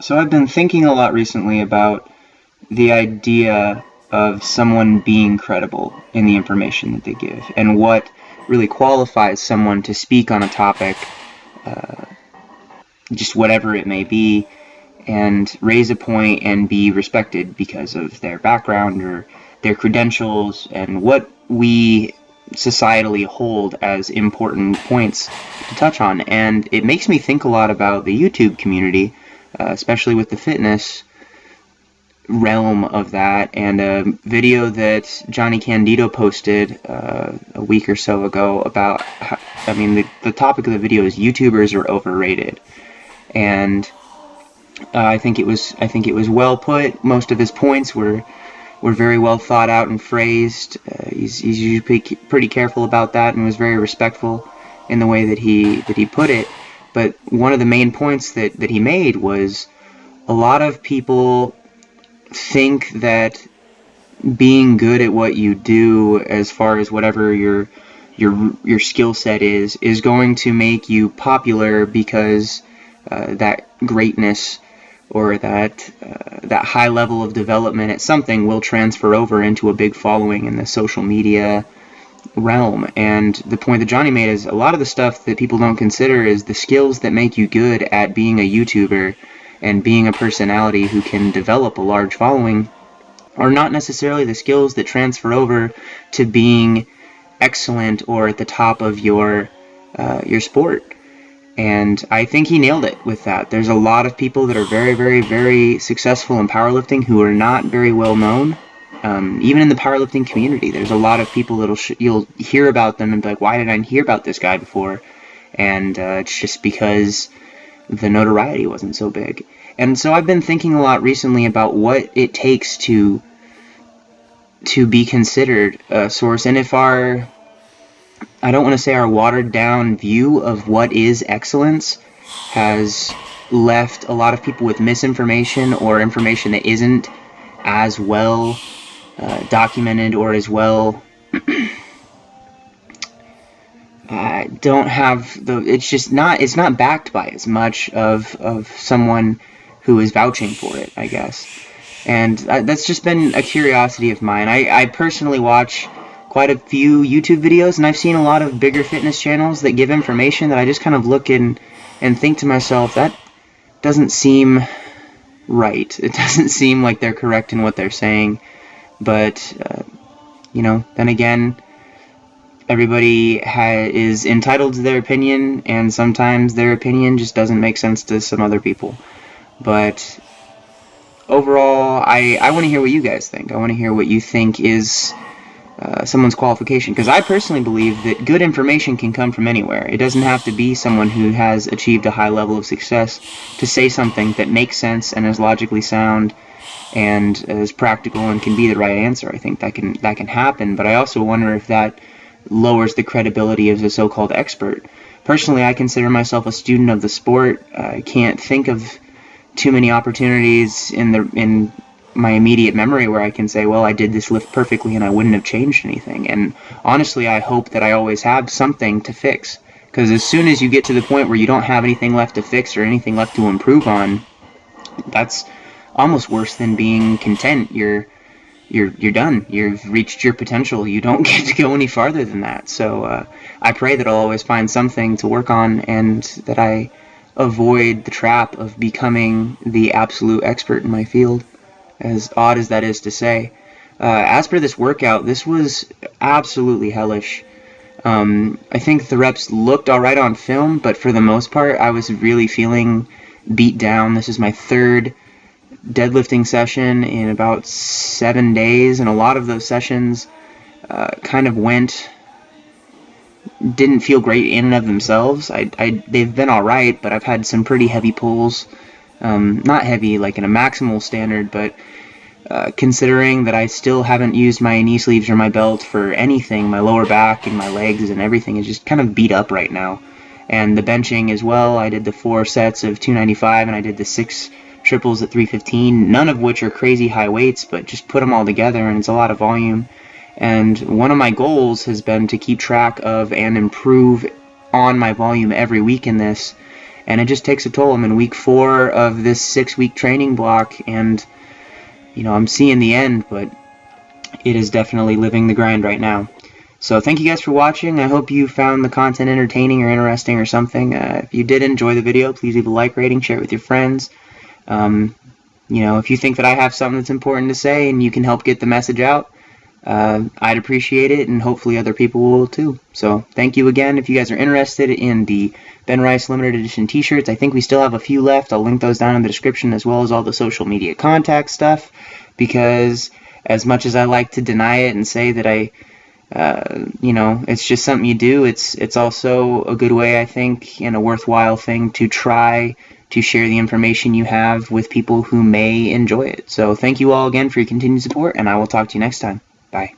So I've been thinking a lot recently about the idea of someone being credible in the information that they give, and what really qualifies someone to speak on a topic, uh, just whatever it may be, and raise a point and be respected because of their background or their credentials, and what we societally hold as important points to touch on. And it makes me think a lot about the YouTube community, especially with the fitness realm of that, and a video that Johnny Candido posted a week or so ago about how, the topic of the video is YouTubers are overrated. And I think it was well put. Most of his points were very well thought out and phrased. He's usually pretty careful about that, and was very respectful in the way that he put it. But one of the main points that he made was, a lot of people think that being good at what you do, as far as whatever your skill set is going to make you popular, because that greatness or that high level of development at something will transfer over into a big following in the social media realm. And the point that Johnny made is, a lot of the stuff that people don't consider is the skills that make you good at being a YouTuber and being a personality who can develop a large following are not necessarily the skills that transfer over to being excellent or at the top of your sport. And I think he nailed it with that. There's a lot of people that are very, very, very successful in powerlifting who are not very well known. Even in the powerlifting community, there's a lot of people that you'll hear about them and be like, why did I hear about this guy before? And it's just because the notoriety wasn't so big. And so I've been thinking a lot recently about what it takes to be considered a source, and if I don't want to say our watered down view of what is excellence has left a lot of people with misinformation or information that isn't as well documented, or as well don't have it's not backed by as much of someone who is vouching for it, I guess. And that's just been a curiosity of mine. I personally watch quite a few YouTube videos, and I've seen a lot of bigger fitness channels that give information that I just kind of look in and think to myself, that doesn't seem right. It doesn't seem like they're correct in what they're saying. But, then again, everybody is entitled to their opinion, and sometimes their opinion just doesn't make sense to some other people. But overall, I want to hear what you guys think. I want to hear what you think is someone's qualification, because I personally believe that good information can come from anywhere. It doesn't have to be someone who has achieved a high level of success to say something that makes sense and is logically sound and is practical and can be the right answer. I think that can happen, but I also wonder if that lowers the credibility of the so-called expert. Personally, I consider myself a student of the sport. I can't think of too many opportunities in my immediate memory where I can say, well, I did this lift perfectly and I wouldn't have changed anything. And honestly, I hope that I always have something to fix, because as soon as you get to the point where you don't have anything left to fix or anything left to improve on, that's almost worse than being content. You're done. You've reached your potential. You don't get to go any farther than that. So I pray that I'll always find something to work on, and that I avoid the trap of becoming the absolute expert in my field, as odd as that is to say. As for this workout, this was absolutely hellish. I think the reps looked alright on film, but for the most part, I was really feeling beat down. This is my third deadlifting session in about 7 days, and a lot of those sessions didn't feel great in and of themselves. They've been alright, but I've had some pretty heavy pulls. Not heavy like in a maximal standard, but considering that I still haven't used my knee sleeves or my belt for anything, my lower back and my legs and everything is just kind of beat up right now. And the benching as well, I did the 4 sets of 295 and I did the 6 triples at 315, none of which are crazy high weights, but just put them all together and it's a lot of volume. And one of my goals has been to keep track of and improve on my volume every week in this. and it just takes a toll. I'm in week 4 of this 6-week training block, and I'm seeing the end, but it is definitely living the grind right now. So thank you guys for watching. I hope you found the content entertaining or interesting or something. If you did enjoy the video, please leave a like rating, share it with your friends. If you think that I have something that's important to say and you can help get the message out, I'd appreciate it, and hopefully other people will too. So thank you again. If you guys are interested in the Ben Rice limited edition t-shirts, I think we still have a few left. I'll link those down in the description, as well as all the social media contact stuff, because as much as I like to deny it and say that it's just something you do, it's also a good way, I think, and a worthwhile thing to try to share the information you have with people who may enjoy it. So thank you all again for your continued support, and I will talk to you next time. Bye.